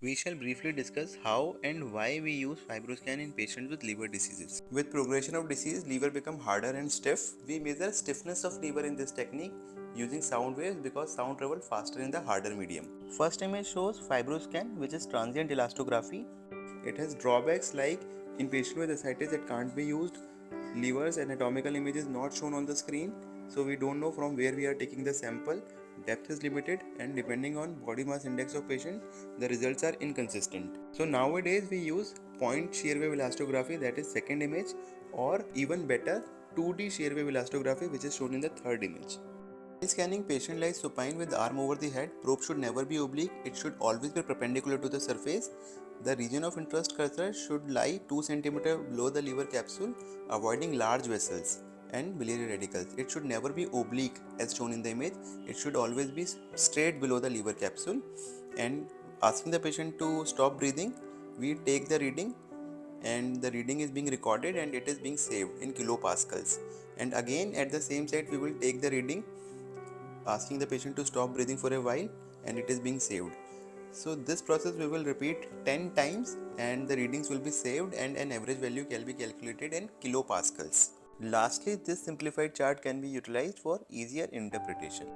We shall briefly discuss how and why we use FibroScan in patients with liver diseases. With progression of disease, liver become harder and stiff. We measure stiffness of liver in this technique using sound waves because sound travel faster in the harder medium. First image shows FibroScan, which is transient elastography. It has drawbacks like in patient with ascites it can't be used. Liver's anatomical image is not shown on the screen, so we don't know from where we are taking the sample. Depth is limited, and depending on body mass index of patient, the results are inconsistent. So nowadays we use point shear wave elastography, that is second image, or even better 2D shear wave elastography, which is shown in the third image. While scanning patient lies supine with arm over the head, probe should never be oblique, it should always be perpendicular to the surface. The region of interest cursor should lie 2 cm below the liver capsule, avoiding large vessels and biliary radicals. It should never be oblique as shown in the image, it should always be straight below the liver capsule. And asking the patient to stop breathing, we take the reading and the reading is being recorded and it is being saved in kilopascals. And again at the same site we will take the reading asking the patient to stop breathing for a while and it is being saved. So this process we will repeat 10 times and the readings will be saved and an average value can be calculated in kilopascals. Lastly, this simplified chart can be utilized for easier interpretation.